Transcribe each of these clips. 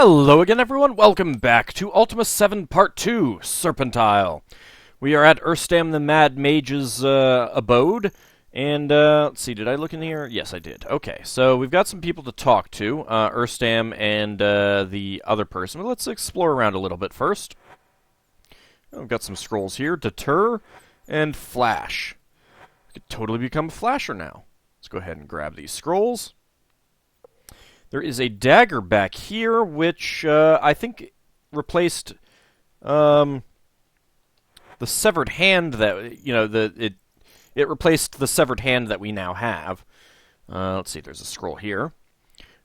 Hello again, everyone. Welcome back to Ultima VII Part 2, Serpentile. We are at Erstam the Mad Mage's abode, and let's see, did I look in here? Yes, I did. Okay, so we've got some people to talk to, Erstam and the other person. But let's explore around a little bit first. We've got some scrolls here, Deter and Flash. We could totally become a Flasher now. Let's go ahead and grab these scrolls. There is a dagger back here, which I think replaced the severed hand that it replaced the severed hand that we now have. Let's see. There's a scroll here.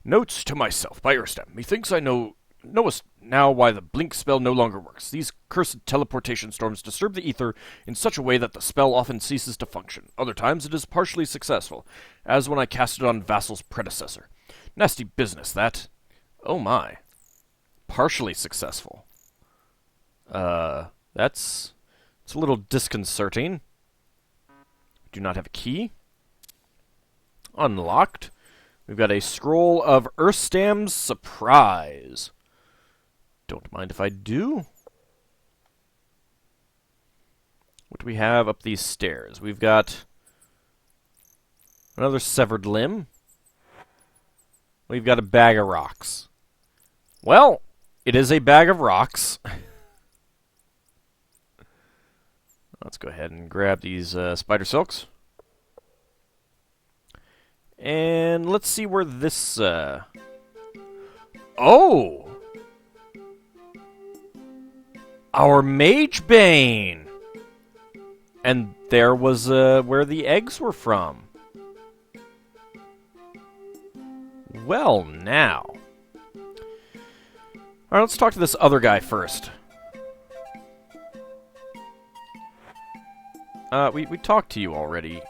Notes to myself by Erstam. Methinks I knowest now why the blink spell no longer works. These cursed teleportation storms disturb the ether in such a way that the spell often ceases to function. Other times it is partially successful, as when I cast it on Vassal's predecessor. Nasty business, that. Oh my. Partially successful. It's a little disconcerting. Do not have a key. Unlocked. We've got a scroll of Erstam's surprise. Don't mind if I do. What do we have up these stairs? We've got another severed limb. We've got a bag of rocks. Well, it is a bag of rocks. Let's go ahead and grab these spider silks. And let's see where this... Oh! Our Mage Bane! And there was where the eggs were from. Well, now. Alright, let's talk to this other guy first. We talked to you already,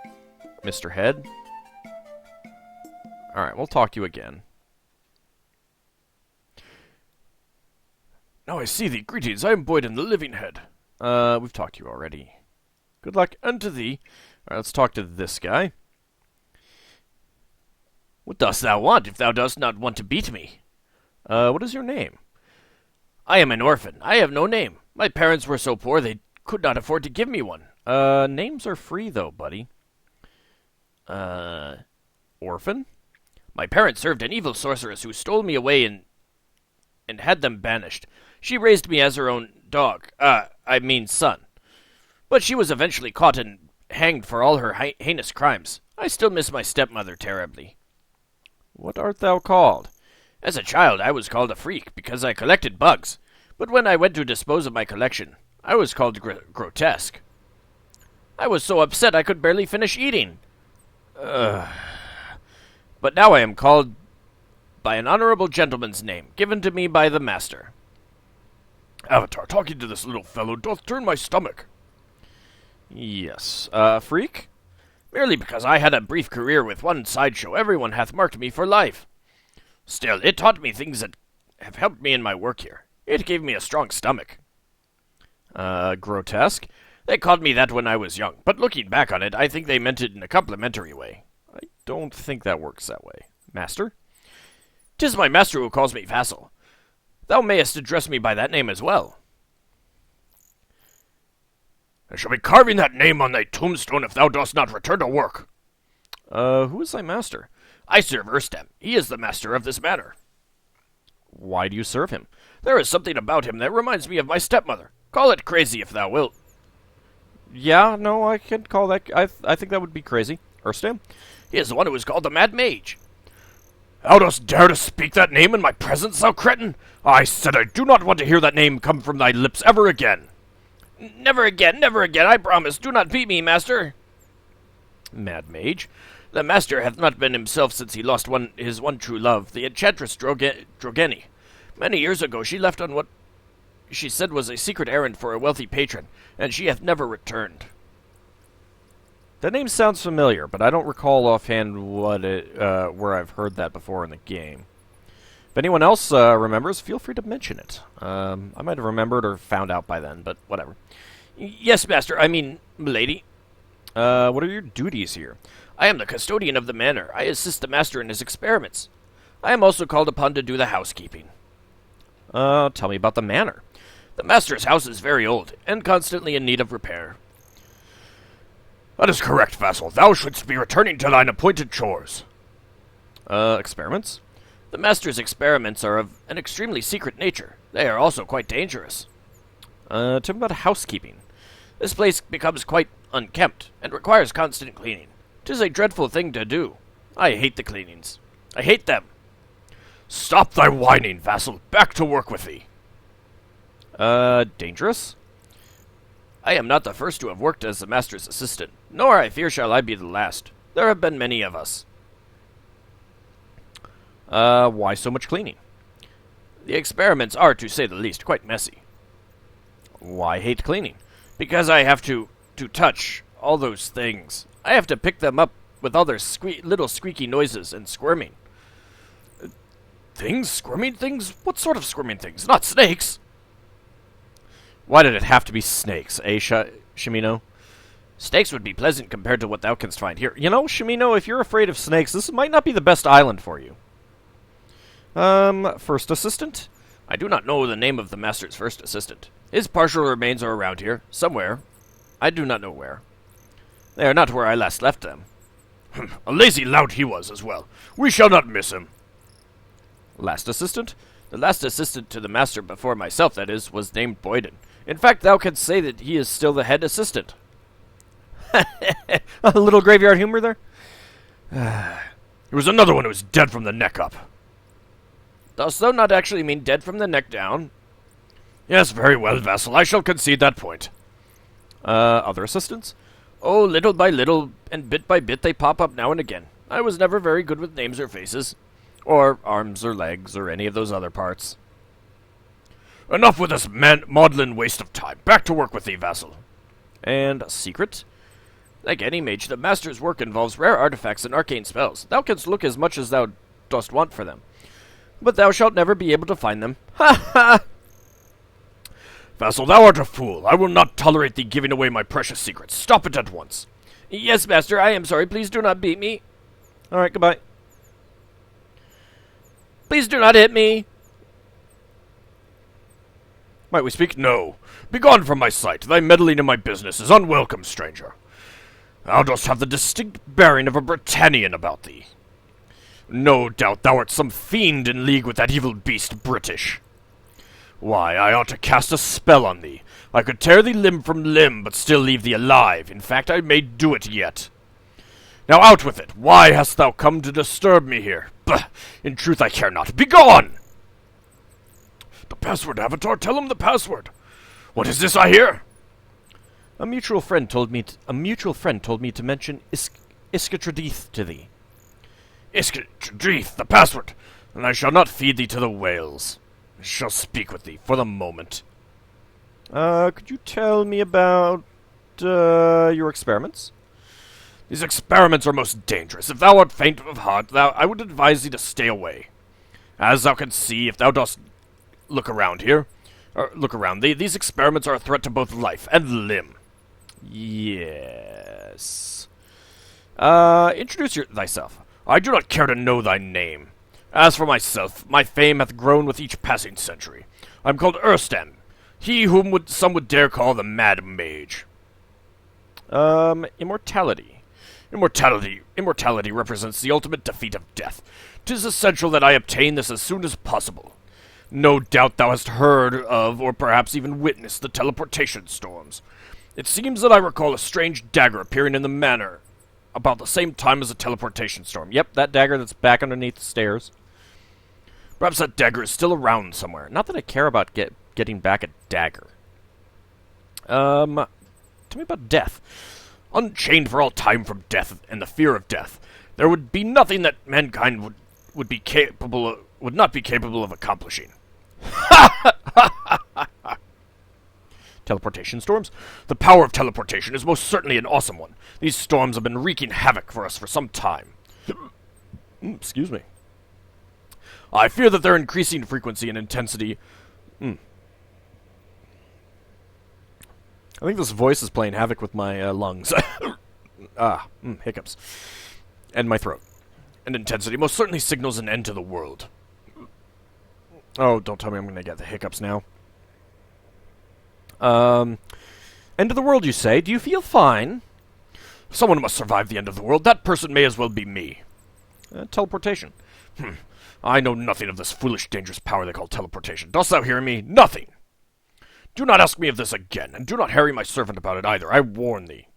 Mr. Head. Alright, we'll talk to you again. Now I see thee. Greetings, I am Boyden, the Living Head. We've talked to you already. Good luck unto thee. Alright, let's talk to this guy. What dost thou want, if thou dost not want to beat me? What is your name? I am an orphan. I have no name. My parents were so poor they could not afford to give me one. Names are free, though, buddy. Orphan? My parents served an evil sorceress who stole me away and had them banished. She raised me as her own son. But she was eventually caught and hanged for all her heinous crimes. I still miss my stepmother terribly. What art thou called? As a child, I was called a freak because I collected bugs. But when I went to dispose of my collection, I was called grotesque. I was so upset I could barely finish eating. But now I am called by an honorable gentleman's name, given to me by the master. Avatar, talking to this little fellow doth turn my stomach. Yes. Freak? Merely because I had a brief career with one sideshow, everyone hath marked me for life. Still, it taught me things that have helped me in my work here. It gave me a strong stomach. Grotesque? They called me that when I was young, but looking back on it, I think they meant it in a complimentary way. I don't think that works that way. Master? 'Tis my master who calls me Vassal. Thou mayest address me by that name as well. I shall be carving that name on thy tombstone if thou dost not return to work. Who is thy master? I serve Erstam. He is the master of this manor. Why do you serve him? There is something about him that reminds me of my stepmother. Call it crazy if thou wilt. Yeah, no, I can call that... I think that would be crazy. Erstam? He is the one who is called the Mad Mage. Thou dost dare to speak that name in my presence, thou cretin? I said I do not want to hear that name come from thy lips ever again. Never again, I promise. Do not beat me, master. Mad Mage? The master hath not been himself since he lost his one true love, the enchantress Drogeni. Many years ago she left on what she said was a secret errand for a wealthy patron, and she hath never returned. That name sounds familiar, but I don't recall offhand where I've heard that before in the game. If anyone else remembers, feel free to mention it. I might have remembered or found out by then, but whatever. Yes, master, I mean, milady. What are your duties here? I am the custodian of the manor. I assist the master in his experiments. I am also called upon to do the housekeeping. Tell me about the manor. The master's house is very old, and constantly in need of repair. That is correct, vassal. Thou shouldst be returning to thine appointed chores. Experiments? The master's experiments are of an extremely secret nature. They are also quite dangerous. Tell me about housekeeping. This place becomes quite unkempt, and requires constant cleaning. 'Tis a dreadful thing to do. I hate the cleanings. I hate them. Stop thy whining, vassal. Back to work with thee. Dangerous? I am not the first to have worked as the master's assistant, nor I fear shall I be the last. There have been many of us. Why so much cleaning? The experiments are, to say the least, quite messy. Why hate cleaning? Because I have to touch all those things. I have to pick them up with all their little squeaky noises and squirming. Things? Squirming things? What sort of squirming things? Not snakes! Why did it have to be snakes, eh, Shimino? Snakes would be pleasant compared to what thou canst find here. You know, Shimino, if you're afraid of snakes, this might not be the best island for you. First assistant? I do not know the name of the master's first assistant. His partial remains are around here, somewhere. I do not know where. They are not where I last left them. A lazy lout he was as well. We shall not miss him. Last assistant? The last assistant to the master before myself, that is, was named Boyden. In fact, thou canst say that he is still the head assistant. A little graveyard humor there? There was another one who was dead from the neck up. Dost thou not actually mean dead from the neck down? Yes, very well, vassal. I shall concede that point. Other assistants? Oh, little by little, and bit by bit, they pop up now and again. I was never very good with names or faces. Or arms or legs, or any of those other parts. Enough with this maudlin waste of time. Back to work with thee, vassal. And secret? Like any mage, the master's work involves rare artifacts and arcane spells. Thou canst look as much as thou dost want for them. But thou shalt never be able to find them. Ha ha! Vassal, thou art a fool. I will not tolerate thee giving away my precious secrets. Stop it at once. Yes, master, I am sorry. Please do not beat me. Alright, goodbye. Please do not hit me. Might we speak? No. Begone from my sight. Thy meddling in my business is unwelcome, stranger. Thou dost have the distinct bearing of a Britannian about thee. No doubt thou art some fiend in league with that evil beast, British. Why, I ought to cast a spell on thee. I could tear thee limb from limb, but still leave thee alive. In fact, I may do it yet. Now out with it. Why hast thou come to disturb me here? Bah! In truth, I care not. Begone! The password, Avatar. Tell him the password. What is this I hear? A mutual friend told me to mention Iskatradith to thee. Iskatradith, the password. And I shall not feed thee to the whales. I shall speak with thee for the moment. Could you tell me about, your experiments? These experiments are most dangerous. If thou art faint of heart, I would advise thee to stay away. As thou canst see, if thou dost look around thee, these experiments are a threat to both life and limb. Yes. Introduce thyself. I do not care to know thy name. As for myself, my fame hath grown with each passing century. I am called Erstam, he whom some would dare call the Mad Mage. Immortality. Immortality represents the ultimate defeat of death. 'Tis essential that I obtain this as soon as possible. No doubt thou hast heard of, or perhaps even witnessed, the teleportation storms. It seems that I recall a strange dagger appearing in the manor about the same time as a teleportation storm. Yep, that dagger that's back underneath the stairs. Perhaps that dagger is still around somewhere. Not that I care about getting back a dagger. Tell me about death. Unchained for all time from death and the fear of death, there would be nothing that mankind would not be capable of accomplishing. Teleportation storms? The power of teleportation is most certainly an awesome one. These storms have been wreaking havoc for us for some time. Excuse me. I fear that their increasing frequency and intensity... I think this voice is playing havoc with my lungs. Hiccups. And my throat. And intensity most certainly signals an end to the world. Oh, don't tell me I'm going to get the hiccups now. End of the world, you say? Do you feel fine? Someone must survive the end of the world. That person may as well be me. Teleportation. I know nothing of this foolish, dangerous power they call teleportation. Dost thou hear me? Nothing! Do not ask me of this again, and do not harry my servant about it either, I warn thee.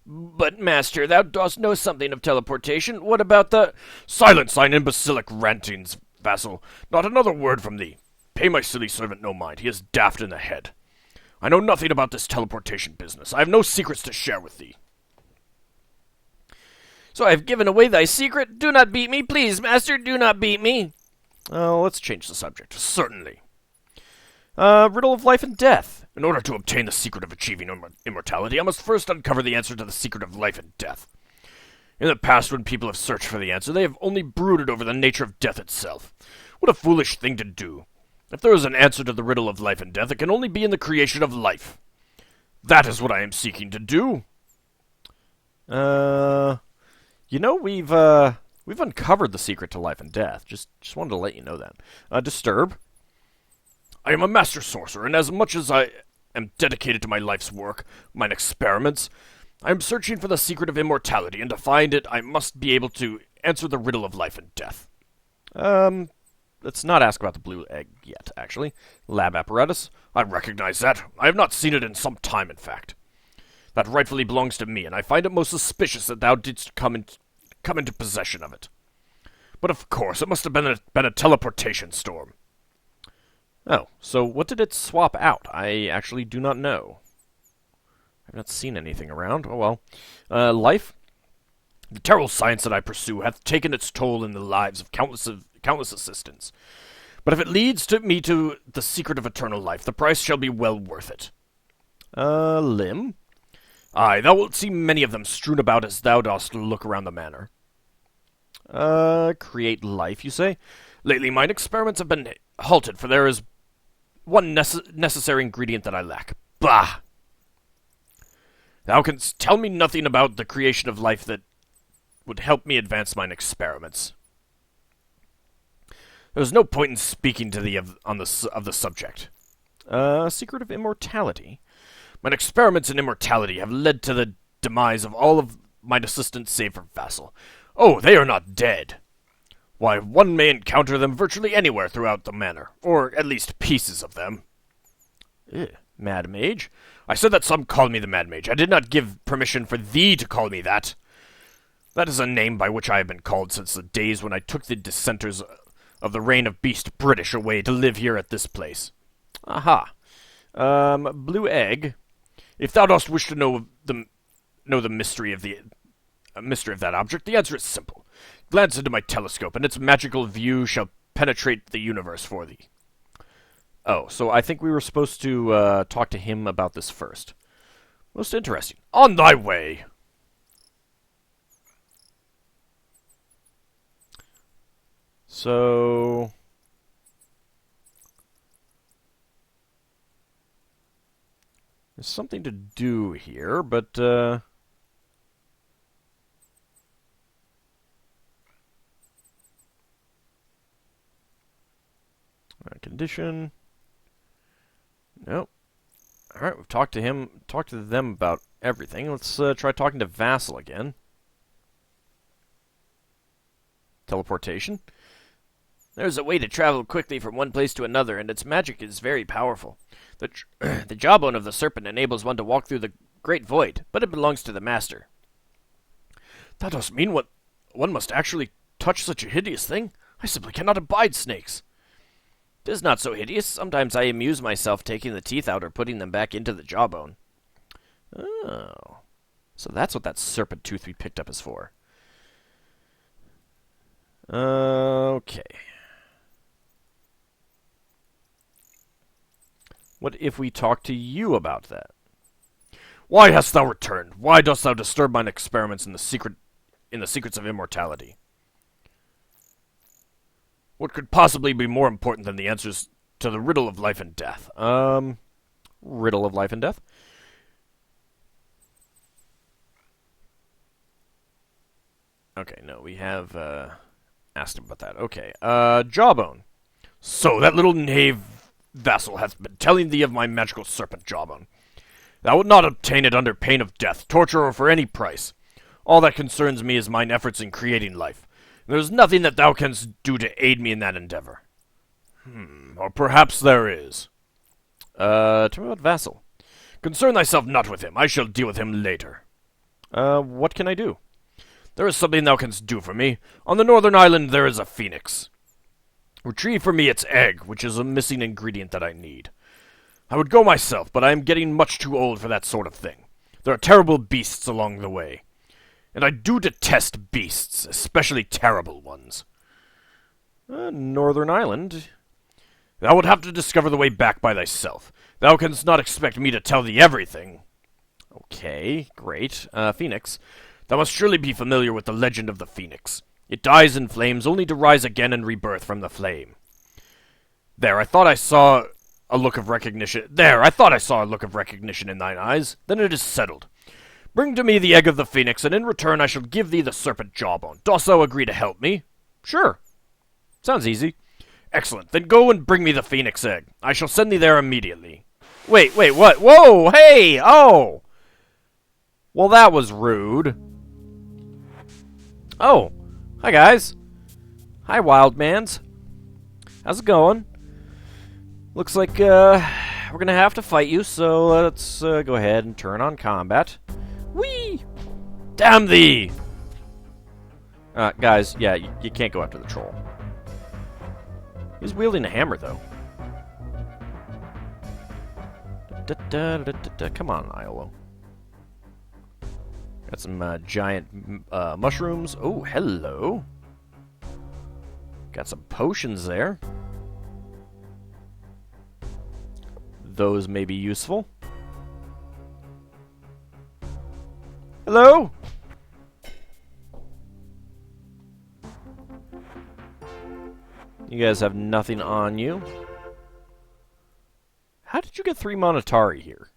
But, master, thou dost know something of teleportation. What about the— Silence thine imbecilic rantings, vassal. Not another word from thee. Pay my silly servant no mind. He is daft in the head. I know nothing about this teleportation business. I have no secrets to share with thee. So I have given away thy secret? Do not beat me, please, master, do not beat me. Let's change the subject. Certainly. Riddle of life and death. In order to obtain the secret of achieving immortality, I must first uncover the answer to the secret of life and death. In the past, when people have searched for the answer, they have only brooded over the nature of death itself. What a foolish thing to do. If there is an answer to the riddle of life and death, it can only be in the creation of life. That is what I am seeking to do. You know, we've uncovered the secret to life and death. Just wanted to let you know that. Disturb. I am a master sorcerer, and as much as I am dedicated to my life's work, mine experiments, I am searching for the secret of immortality, and to find it, I must be able to answer the riddle of life and death. Let's not ask about the blue egg yet, actually. Lab apparatus. I recognize that. I have not seen it in some time, in fact. That rightfully belongs to me, and I find it most suspicious that thou didst come into possession of it. But of course, it must have been a teleportation storm. Oh, so what did it swap out? I actually do not know. I've not seen anything around. Oh well. Life? The terrible science that I pursue hath taken its toll in the lives of countless assistants. But if it leads me to the secret of eternal life, the price shall be well worth it. Limb? Aye, thou wilt see many of them strewn about as thou dost look around the manor. Create life, you say? Lately mine experiments have been halted, for there is one necessary ingredient that I lack. Bah! Thou canst tell me nothing about the creation of life that would help me advance mine experiments. There is no point in speaking to thee of the subject. Secret of immortality? Mine experiments in immortality have led to the demise of all of mine assistants save for Vassal. Oh, they are not dead. Why, one may encounter them virtually anywhere throughout the manor, or at least pieces of them. Mad Mage? I said that some call me the Mad Mage. I did not give permission for thee to call me that. That is a name by which I have been called since the days when I took the dissenters of the reign of Beast British away to live here at this place. Aha. Blue egg. If thou dost wish to know the mystery of that object, the answer is simple. Glance into my telescope, and its magical view shall penetrate the universe for thee. Oh, so I think we were supposed to talk to him about this first. Most interesting. On thy way! So... there's something to do here, but, condition. Nope. Alright, we've talked to them about everything. Let's try talking to Vassal again. Teleportation. There's a way to travel quickly from one place to another, and its magic is very powerful. The jawbone of the serpent enables one to walk through the great void, but it belongs to the master. That does mean one must actually touch such a hideous thing? I simply cannot abide snakes. 'Tis not so hideous. Sometimes I amuse myself taking the teeth out or putting them back into the jawbone. Oh. So that's what that serpent tooth we picked up is for. Okay. What if we talk to you about that? Why hast thou returned? Why dost thou disturb mine experiments in the secrets of immortality? What could possibly be more important than the answers to the riddle of life and death? Riddle of life and death? Okay, no, we have, asked him about that. Okay, jawbone. So, that little knave vassal hath been telling thee of my magical serpent jawbone. Thou wilt not obtain it under pain of death, torture, or for any price. All that concerns me is mine efforts in creating life. There is nothing that thou canst do to aid me in that endeavor. Or perhaps there is. Tell me about Vassal. Concern thyself not with him. I shall deal with him later. What can I do? There is something thou canst do for me. On the northern island there is a phoenix. Retrieve for me its egg, which is a missing ingredient that I need. I would go myself, but I am getting much too old for that sort of thing. There are terrible beasts along the way. And I do detest beasts, especially terrible ones. Northern Island? Thou wilt have to discover the way back by thyself. Thou canst not expect me to tell thee everything. Okay, great. Phoenix. Thou must surely be familiar with the legend of the phoenix. It dies in flames, only to rise again and rebirth from the flame. I thought I saw a look of recognition in thine eyes. Then it is settled. Bring to me the egg of the phoenix, and in return I shall give thee the serpent jawbone. Dost thou agree to help me? Sure. Sounds easy. Excellent. Then go and bring me the phoenix egg. I shall send thee there immediately. Wait, what? Whoa, hey, oh! Well, that was rude. Oh, hi guys. Hi, Wildmans. How's it going? Looks like, we're gonna have to fight you, so let's, go ahead and turn on combat. Whee! Damn thee! Guys, yeah, you can't go after the troll. He's wielding a hammer, though. Come on, Iolo. Got some giant mushrooms. Oh, hello. Got some potions there. Those may be useful. Hello? You guys have nothing on you. How did you get 3 Monatari here?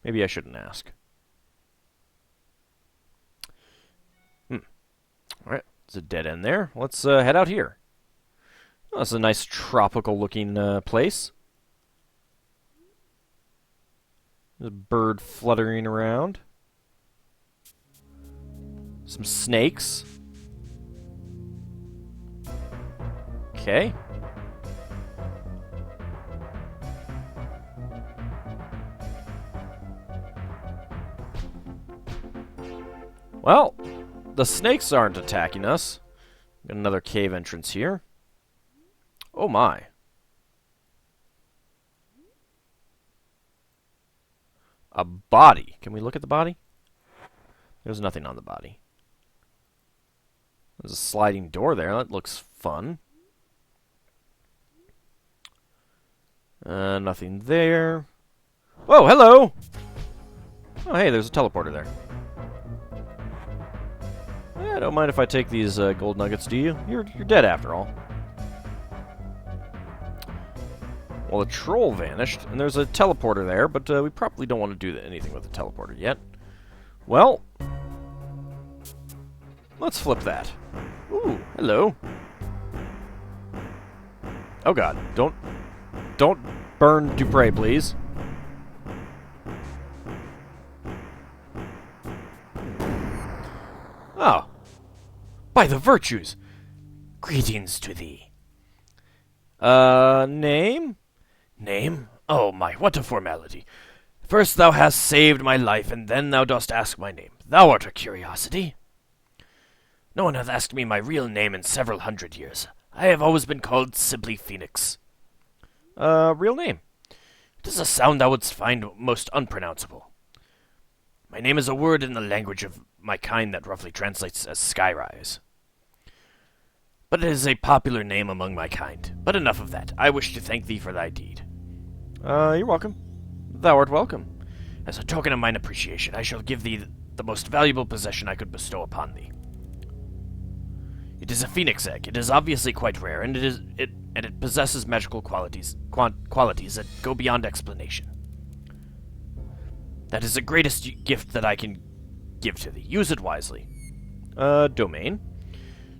Maybe I shouldn't ask. Alright, there's a dead end there. Let's head out here. Oh, that's a nice tropical-looking place. There's a bird fluttering around. Some snakes. Okay. Well, the snakes aren't attacking us. Got another cave entrance here. Oh my. A body. Can we look at the body? There's nothing on the body. There's a sliding door there. That looks fun. Nothing there. Whoa, hello! Oh, hey, there's a teleporter there. Yeah, don't mind if I take these gold nuggets, do you? You're dead after all. Well, the troll vanished, and there's a teleporter there, but we probably don't want to do anything with the teleporter yet. Well, let's flip that. Ooh, hello. Oh god, don't burn Dupre, please. Oh. By the virtues! Greetings to thee. Name? Name? Oh my, what a formality. First thou hast saved my life, and then thou dost ask my name. Thou art a curiosity. No one hath asked me my real name in several hundred years. I have always been called simply Phoenix. Real name? It is a sound thou wouldst find most unpronounceable. My name is a word in the language of my kind that roughly translates as skyrise. But it is a popular name among my kind. But enough of that. I wish to thank thee for thy deed. You're welcome. Thou art welcome. As a token of mine appreciation, I shall give thee the most valuable possession I could bestow upon thee. It is a phoenix egg. It is obviously quite rare, and it possesses magical qualities that go beyond explanation. That is the greatest gift that I can give to thee. Use it wisely. Domain?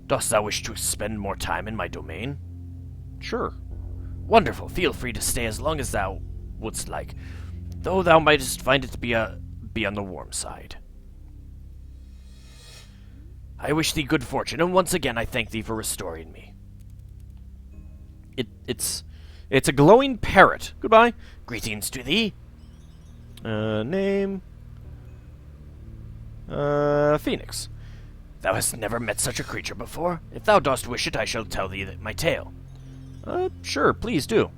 Dost thou wish to spend more time in my domain? Sure. Wonderful. Feel free to stay as long as thou wouldst like, though thou mightest find it to be on the warm side. I wish thee good fortune, and once again I thank thee for restoring me. It's a glowing parrot. Goodbye. Greetings to thee. Name. Phoenix. Thou hast never met such a creature before. If thou dost wish it, I shall tell thee my tale. Sure, please do.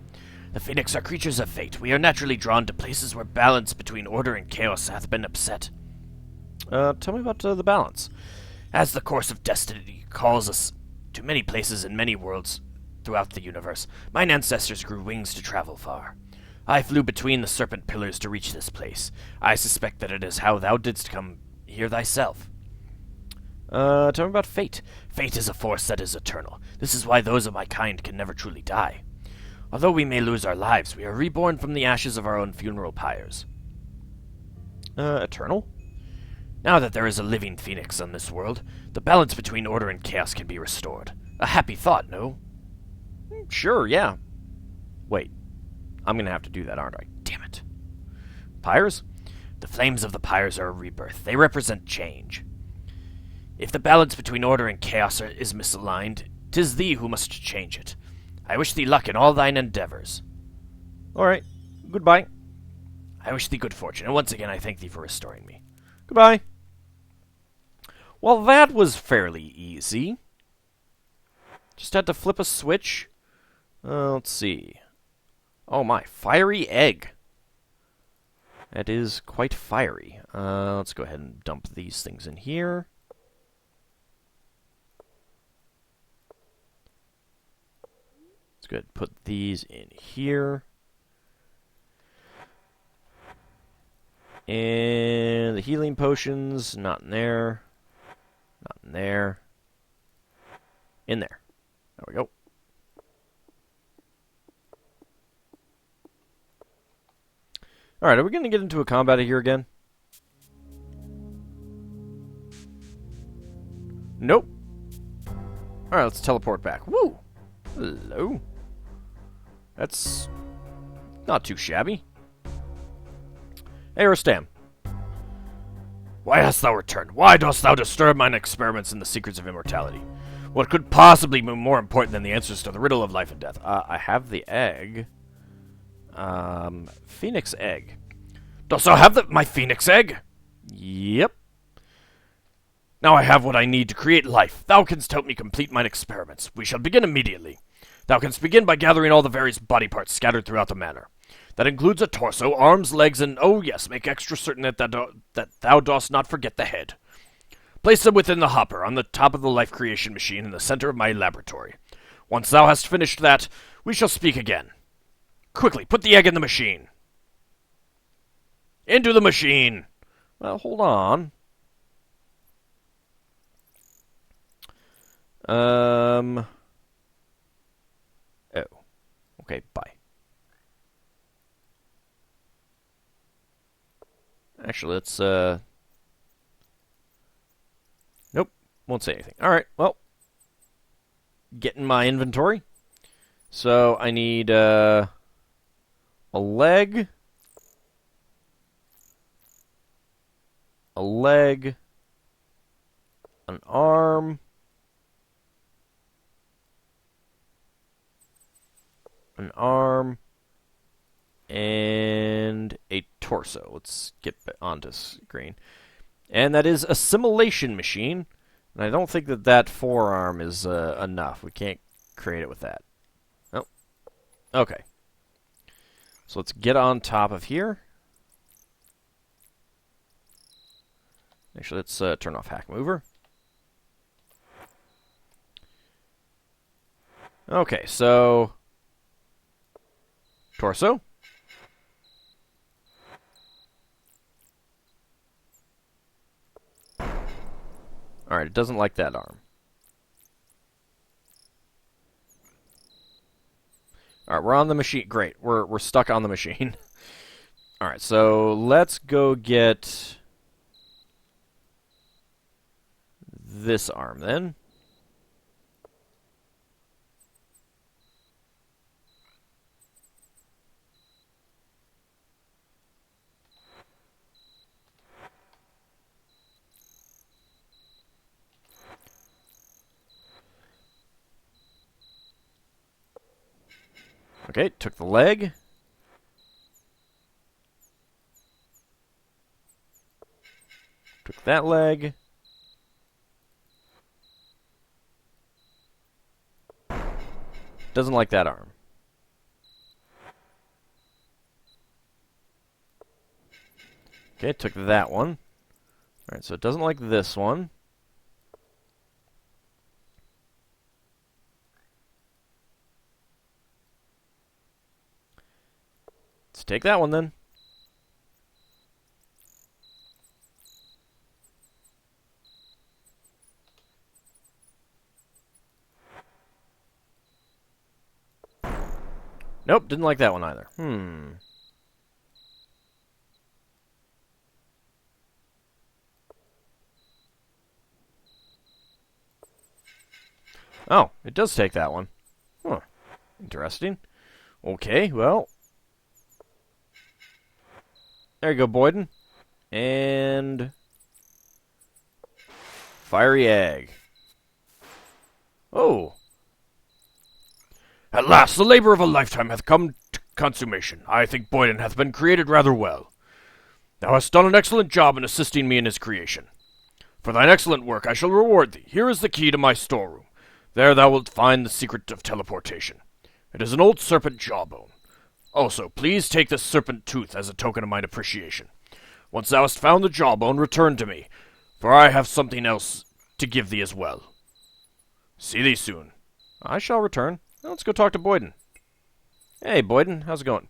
The Phoenix are creatures of fate. We are naturally drawn to places where balance between order and chaos hath been upset. Tell me about the balance. As the course of destiny calls us to many places in many worlds throughout the universe, mine ancestors grew wings to travel far. I flew between the Serpent pillars to reach this place. I suspect that it is how thou didst come here thyself. Tell me about fate. Fate is a force that is eternal. This is why those of my kind can never truly die. Although we may lose our lives, we are reborn from the ashes of our own funeral pyres. Eternal? Now that there is a living phoenix on this world, the balance between order and chaos can be restored. A happy thought, no? Sure, yeah. Wait. I'm gonna have to do that, aren't I? Damn it. Pyres? The flames of the pyres are a rebirth. They represent change. If the balance between order and chaos is misaligned, 'tis thee who must change it. I wish thee luck in all thine endeavors. Alright. Goodbye. I wish thee good fortune, and once again I thank thee for restoring me. Goodbye. Well, that was fairly easy. Just had to flip a switch. Let's see. Oh my, fiery egg. That is quite fiery. Let's go ahead and dump these things in here. Let's go ahead and put these in here. And the healing potions, not in there. Not in there. In there. There we go. Alright, are we going to get into a combat here again? Nope. Alright, let's teleport back. Woo! Hello. That's not too shabby. Hey, Erstam. Why hast thou returned? Why dost thou disturb mine experiments in the secrets of immortality? What could possibly be more important than the answers to the riddle of life and death? I have the egg. Phoenix egg. Dost thou have my phoenix egg? Yep. Now I have what I need to create life. Thou canst help me complete mine experiments. We shall begin immediately. Thou canst begin by gathering all the various body parts scattered throughout the manor. That includes a torso, arms, legs, and, oh yes, make extra certain that thou dost not forget the head. Place them within the hopper on the top of the life creation machine in the center of my laboratory. Once thou hast finished that, we shall speak again. Quickly, put the egg in the machine. Into the machine. Well, hold on. Oh. Okay, bye. Actually, let's, Nope, won't say anything. Alright, well. Get in my inventory. So, I need, a leg. A leg. An arm. An arm. And a torso. Let's get onto screen. And that is assimilation machine. And I don't think that forearm is enough. We can't create it with that. Oh. Okay. So let's get on top of here. Actually, let's turn off Hack Mover. Okay, so torso. Alright, it doesn't like that arm. Alright, we're on the machine. Great. We're stuck on the machine. Alright, so let's go get this arm then. Okay, took the leg. Took that leg. Doesn't like that arm. Okay, took that one. Alright, so it doesn't like this one. Let's take that one then. Nope, didn't like that one either. Oh, it does take that one. Huh. Interesting. Okay, well. There you go, Boyden. And... Fiery Egg. Oh. At last, the labor of a lifetime hath come to consummation. I think Boyden hath been created rather well. Thou hast done an excellent job in assisting me in his creation. For thine excellent work I shall reward thee. Here is the key to my storeroom. There thou wilt find the secret of teleportation. It is an old serpent jawbone. Also, please take this serpent tooth as a token of mine appreciation. Once thou hast found the jawbone, return to me, for I have something else to give thee as well. See thee soon. I shall return. Now let's go talk to Boyden. Hey, Boyden, how's it going?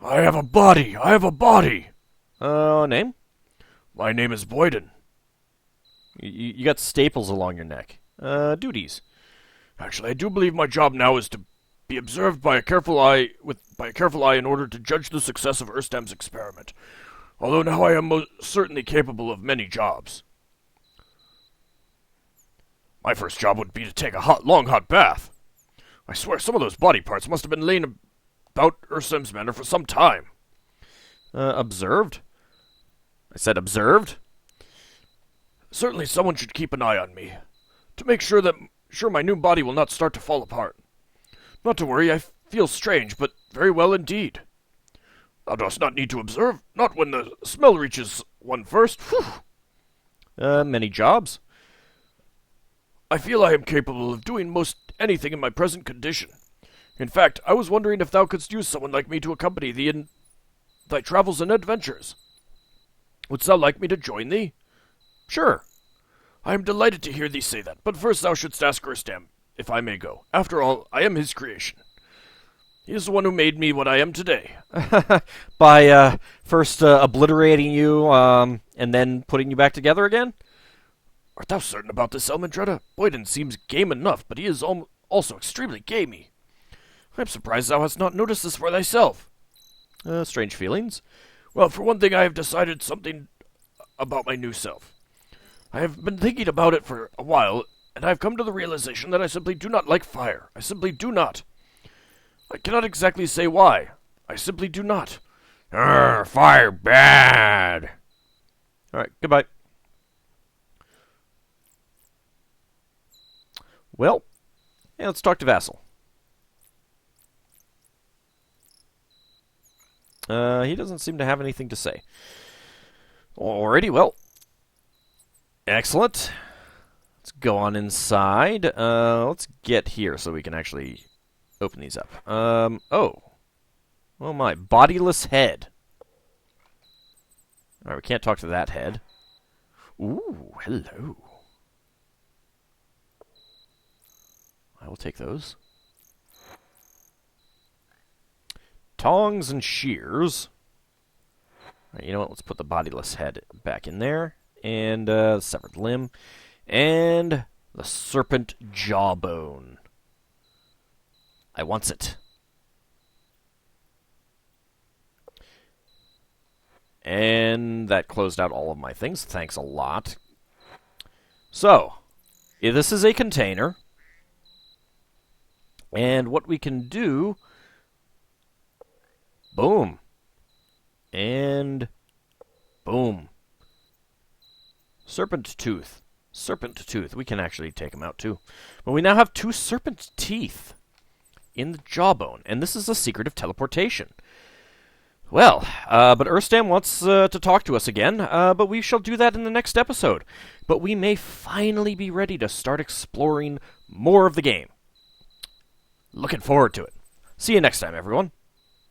I have a body! I have a body! Name? My name is Boyden. You got staples along your neck. Duties. Actually, I do believe my job now is to be observed by a careful eye in order to judge the success of Erstam's experiment. Although now I am most certainly capable of many jobs. My first job would be to take a long hot bath. I swear some of those body parts must have been laying about Erstam's manor for some time. Observed? I said observed? Certainly someone should keep an eye on me, to make sure my new body will not start to fall apart. Not to worry, I feel strange, but very well indeed. Thou dost not need to observe, not when the smell reaches one first. Whew. Many jobs? I feel I am capable of doing most anything in my present condition. In fact, I was wondering if thou couldst use someone like me to accompany thee in thy travels and adventures. Wouldst thou like me to join thee? Sure. I am delighted to hear thee say that, but first thou shouldst ask Erstam if I may go. After all, I am his creation. He is the one who made me what I am today. By, first obliterating you, and then putting you back together again? Art thou certain about this, Elmandretta? Boyden seems game enough, but he is also extremely gamey. I am surprised thou hast not noticed this for thyself. Strange feelings. Well, for one thing, I have decided something about my new self. I have been thinking about it for a while, and I have come to the realization that I simply do not like fire. I simply do not. I cannot exactly say why. I simply do not. Fire bad. Alright, goodbye. Well, yeah, let's talk to Vassal. He doesn't seem to have anything to say. Alrighty, well. Excellent. Let's go on inside. Let's get here so we can actually open these up. Oh. Oh my, bodiless head. Alright, we can't talk to that head. Ooh, hello. I will take those. Tongs and shears. Alright, you know what? Let's put the bodiless head back in there. And severed limb. And the serpent jawbone. I wants it. And that closed out all of my things. Thanks a lot. So, this is a container. And what we can do... Boom. And... Boom. Serpent tooth. Serpent tooth. We can actually take him out, too. But we now have 2 serpent teeth in the jawbone, and this is a secret of teleportation. Well, but Erstam wants to talk to us again, but we shall do that in the next episode. But we may finally be ready to start exploring more of the game. Looking forward to it. See you next time, everyone.